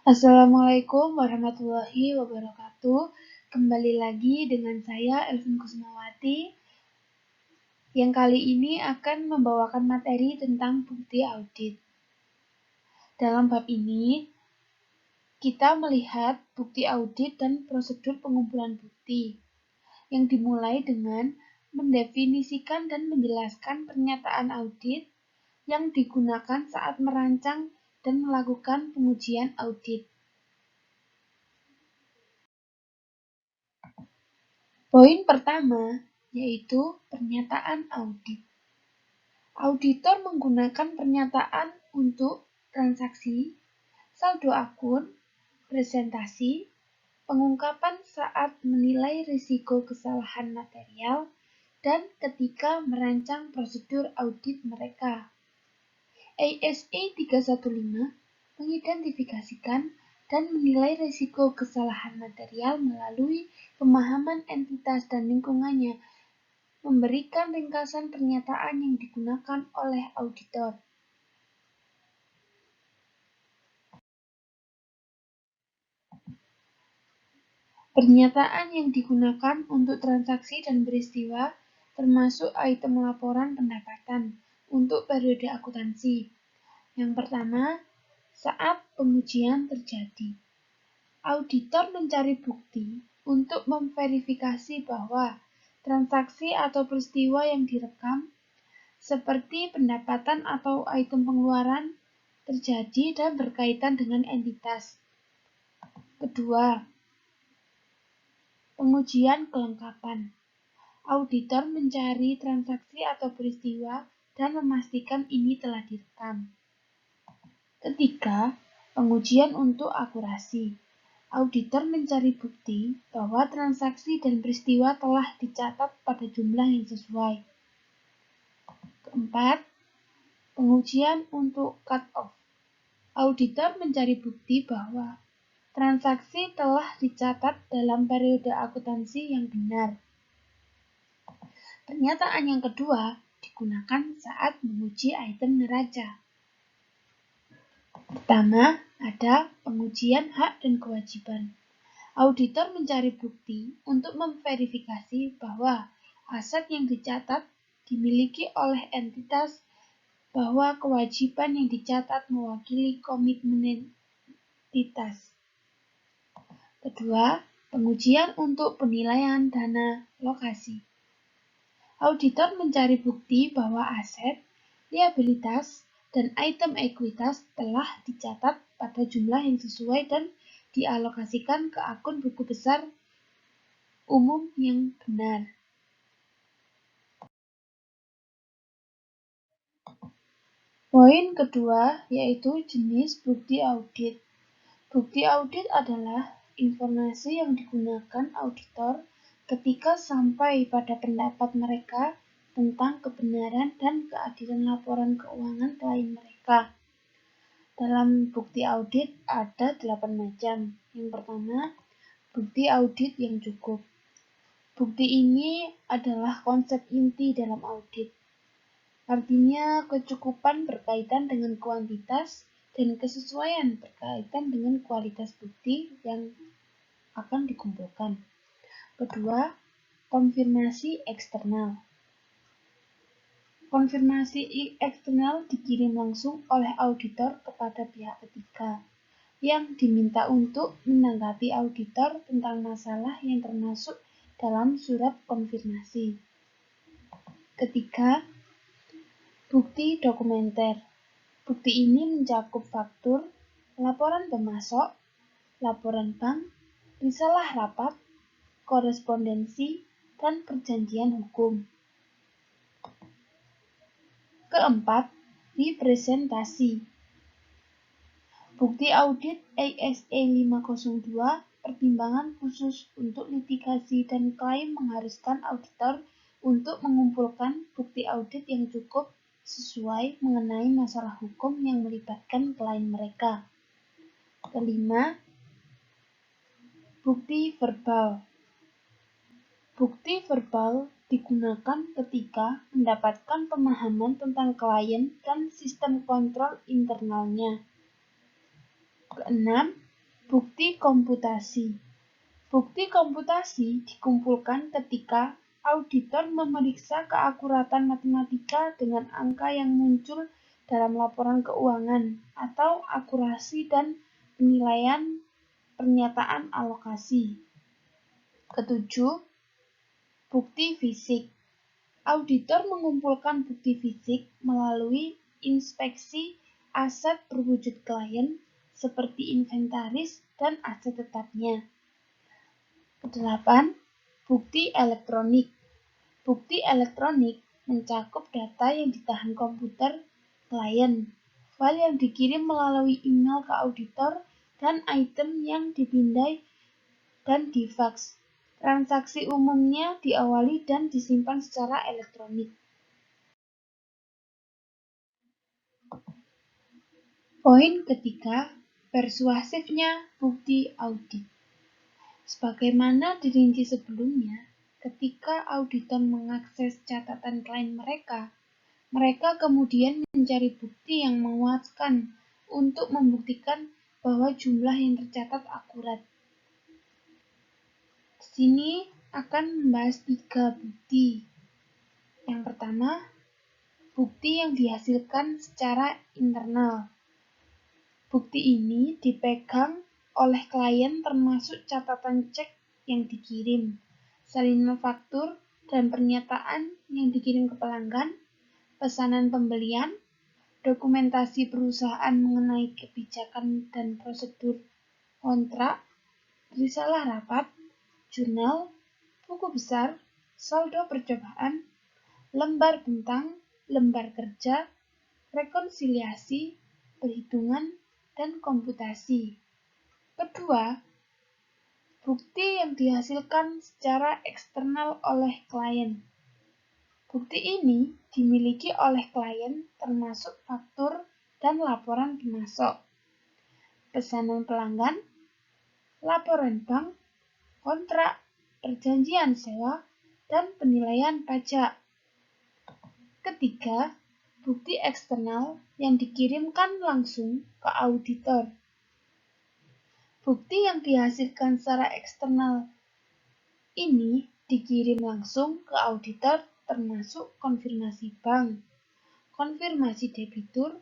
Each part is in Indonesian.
Assalamualaikum warahmatullahi wabarakatuh. Kembali lagi dengan saya Elvin Kusmawati yang kali ini akan membawakan materi tentang bukti audit. Dalam bab ini, kita melihat bukti audit dan prosedur pengumpulan bukti yang dimulai dengan mendefinisikan dan menjelaskan pernyataan audit yang digunakan saat merancang dan melakukan pengujian audit. Poin pertama yaitu pernyataan audit. Auditor menggunakan pernyataan untuk transaksi, saldo akun, presentasi, pengungkapan saat menilai risiko kesalahan material, dan ketika merancang prosedur audit mereka. ASA 315 mengidentifikasikan dan menilai risiko kesalahan material melalui pemahaman entitas dan lingkungannya, memberikan ringkasan pernyataan yang digunakan oleh auditor. Pernyataan yang digunakan untuk transaksi dan peristiwa termasuk item laporan pendapatan untuk periode akuntansi. Yang pertama, saat pengujian terjadi. Auditor mencari bukti untuk memverifikasi bahwa transaksi atau peristiwa yang direkam, seperti pendapatan atau item pengeluaran, terjadi dan berkaitan dengan entitas. Kedua, pengujian kelengkapan. Auditor mencari transaksi atau peristiwa dan memastikan ini telah direkam. Ketiga, pengujian untuk akurasi. Auditor mencari bukti bahwa transaksi dan peristiwa telah dicatat pada jumlah yang sesuai. Keempat, pengujian untuk cut-off. Auditor mencari bukti bahwa transaksi telah dicatat dalam periode akuntansi yang benar. Pernyataan yang kedua digunakan saat menguji item neraca. Pertama, ada pengujian hak dan kewajiban. Auditor mencari bukti untuk memverifikasi bahwa aset yang dicatat dimiliki oleh entitas, bahwa kewajiban yang dicatat mewakili komitmen entitas. Kedua, pengujian untuk penilaian dana lokasi. Auditor mencari bukti bahwa aset, liabilitas, dan item ekuitas telah dicatat pada jumlah yang sesuai dan dialokasikan ke akun buku besar umum yang benar. Poin kedua yaitu jenis bukti audit. Bukti audit adalah informasi yang digunakan auditor ketika sampai pada pendapat mereka tentang kebenaran dan keadilan laporan keuangan klien mereka. Dalam bukti audit ada 8 macam. Yang pertama, bukti audit yang cukup. Bukti ini adalah konsep inti dalam audit. Artinya, kecukupan berkaitan dengan kuantitas dan kesesuaian berkaitan dengan kualitas bukti yang akan dikumpulkan. Kedua, konfirmasi eksternal. Konfirmasi eksternal dikirim langsung oleh auditor kepada pihak ketiga yang diminta untuk menanggapi auditor tentang masalah yang termasuk dalam surat konfirmasi. Ketiga, bukti dokumenter. Bukti ini mencakup faktur, laporan pemasok, laporan bank, risalah rapat, korespondensi, dan perjanjian hukum. Keempat, representasi. Bukti audit ASA 502 pertimbangan khusus untuk litigasi dan klaim mengharuskan auditor untuk mengumpulkan bukti audit yang cukup sesuai mengenai masalah hukum yang melibatkan klien mereka. Kelima, bukti verbal. Bukti verbal digunakan ketika mendapatkan pemahaman tentang klien dan sistem kontrol internalnya. Keenam, Bukti komputasi. Bukti komputasi dikumpulkan ketika auditor memeriksa keakuratan matematika dengan angka yang muncul dalam laporan keuangan atau akurasi dan penilaian pernyataan alokasi. Ketujuh, bukti fisik. Auditor mengumpulkan bukti fisik melalui inspeksi aset berwujud klien seperti inventaris dan aset tetapnya. Kedelapan, bukti elektronik. Bukti elektronik mencakup data yang ditahan komputer klien, file yang dikirim melalui email ke auditor, dan item yang dipindai dan difaks. Transaksi umumnya diawali dan disimpan secara elektronik. Poin ketiga, persuasifnya bukti audit. Sebagaimana dirinci sebelumnya, ketika auditor mengakses catatan klien mereka kemudian mencari bukti yang menguatkan untuk membuktikan bahwa jumlah yang tercatat akurat. Di sini akan membahas 3 bukti. Yang pertama, bukti yang dihasilkan secara internal. Bukti ini dipegang oleh klien termasuk catatan cek yang dikirim, salinan faktur dan pernyataan yang dikirim ke pelanggan, pesanan pembelian, dokumentasi perusahaan mengenai kebijakan dan prosedur kontrak, risalah rapat, jurnal, buku besar, saldo percobaan, lembar bentang, lembar kerja, rekonsiliasi, perhitungan, dan komputasi. Kedua, bukti yang dihasilkan secara eksternal oleh klien. Bukti ini dimiliki oleh klien termasuk faktur dan laporan pemasok, pesanan pelanggan, laporan bank, kontrak, perjanjian sewa, dan penilaian pajak. Ketiga, bukti eksternal yang dikirimkan langsung ke auditor. Bukti yang dihasilkan secara eksternal ini dikirim langsung ke auditor termasuk konfirmasi bank, konfirmasi debitur,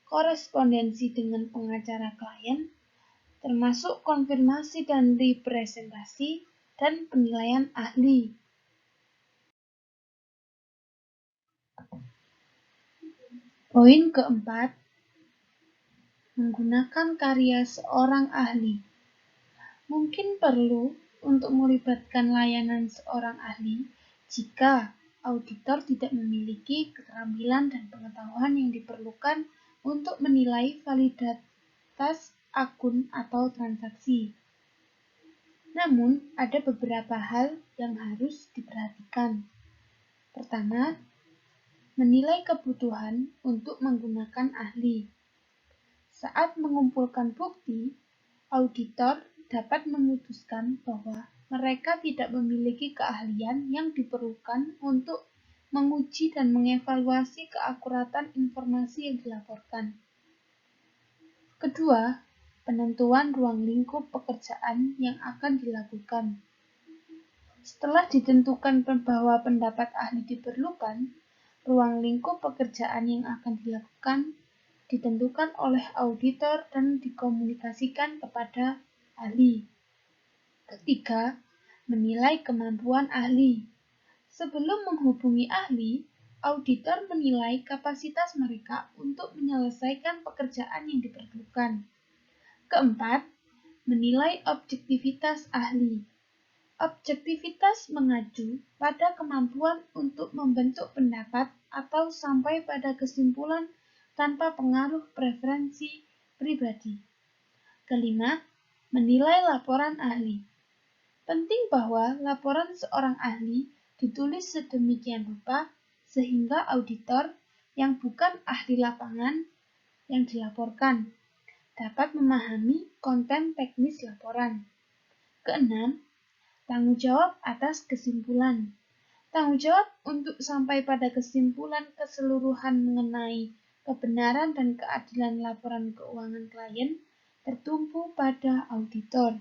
korespondensi dengan pengacara klien, termasuk konfirmasi dan representasi, dan penilaian ahli. Poin keempat, menggunakan karya seorang ahli. Mungkin perlu untuk melibatkan layanan seorang ahli jika auditor tidak memiliki keterampilan dan pengetahuan yang diperlukan untuk menilai validitas akun atau transaksi. Namun, ada beberapa hal yang harus diperhatikan. Pertama, menilai kebutuhan untuk menggunakan ahli. Saat mengumpulkan bukti, auditor dapat memutuskan bahwa mereka tidak memiliki keahlian yang diperlukan untuk menguji dan mengevaluasi keakuratan informasi yang dilaporkan. Kedua, penentuan ruang lingkup pekerjaan yang akan dilakukan. Setelah ditentukan bahwa pendapat ahli diperlukan, ruang lingkup pekerjaan yang akan dilakukan ditentukan oleh auditor dan dikomunikasikan kepada ahli. Ketiga, menilai kemampuan ahli. Sebelum menghubungi ahli, auditor menilai kapasitas mereka untuk menyelesaikan pekerjaan yang diperlukan. Keempat, menilai objektivitas ahli. Objektivitas mengacu pada kemampuan untuk membentuk pendapat atau sampai pada kesimpulan tanpa pengaruh preferensi pribadi. Kelima, menilai laporan ahli. Penting bahwa laporan seorang ahli ditulis sedemikian rupa sehingga auditor yang bukan ahli lapangan yang dilaporkan dapat memahami konten teknis laporan. Keenam, tanggung jawab atas kesimpulan. Tanggung jawab untuk sampai pada kesimpulan keseluruhan mengenai kebenaran dan keadilan laporan keuangan klien tertumpu pada auditor.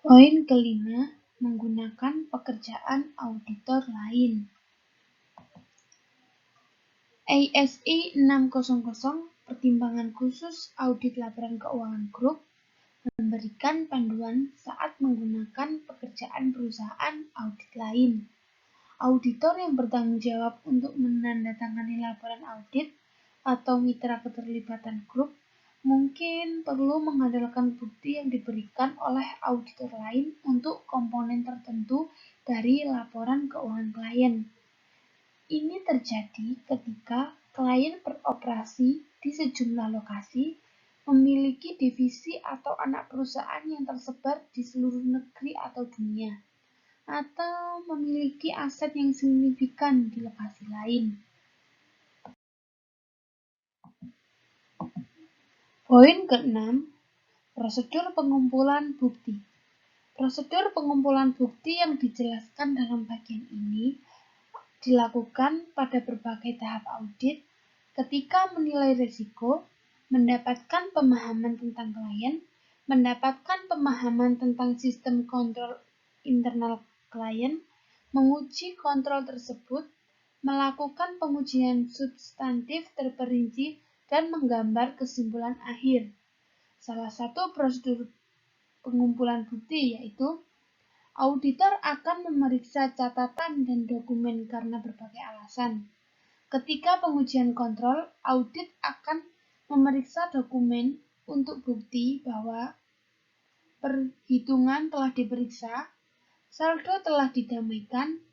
Poin kelima, menggunakan pekerjaan auditor lain. ASI 600 Pertimbangan Khusus Audit Laporan Keuangan Grup memberikan panduan saat menggunakan pekerjaan perusahaan audit lain. Auditor yang bertanggung jawab untuk menandatangani laporan audit atau mitra keterlibatan grup mungkin perlu mengandalkan bukti yang diberikan oleh auditor lain untuk komponen tertentu dari laporan keuangan klien. Ini terjadi ketika klien beroperasi di sejumlah lokasi, memiliki divisi atau anak perusahaan yang tersebar di seluruh negeri atau dunia, atau memiliki aset yang signifikan di lokasi lain. Poin ke-6, prosedur pengumpulan bukti. Prosedur pengumpulan bukti yang dijelaskan dalam bagian ini dilakukan pada berbagai tahap audit ketika menilai risiko, mendapatkan pemahaman tentang klien, mendapatkan pemahaman tentang sistem kontrol internal klien, menguji kontrol tersebut, melakukan pengujian substantif terperinci, dan menggambar kesimpulan akhir. Salah satu prosedur pengumpulan bukti yaitu auditor akan memeriksa catatan dan dokumen karena berbagai alasan. Ketika pengujian kontrol, audit akan memeriksa dokumen untuk bukti bahwa perhitungan telah diperiksa, saldo telah didamaikan,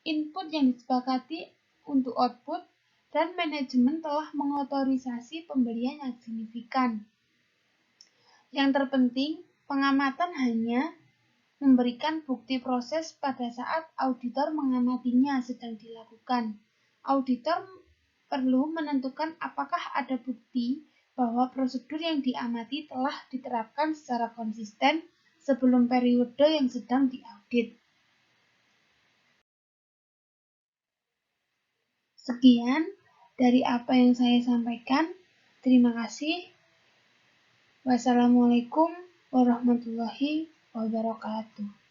input yang disepakati untuk output, dan manajemen telah mengotorisasi pembelian yang signifikan. Yang terpenting, pengamatan hanya memberikan bukti proses pada saat auditor mengamatinya sedang dilakukan. Auditor perlu menentukan apakah ada bukti bahwa prosedur yang diamati telah diterapkan secara konsisten sebelum periode yang sedang diaudit. Sekian dari apa yang saya sampaikan. Terima kasih. Wassalamualaikum warahmatullahi wabarakatuh.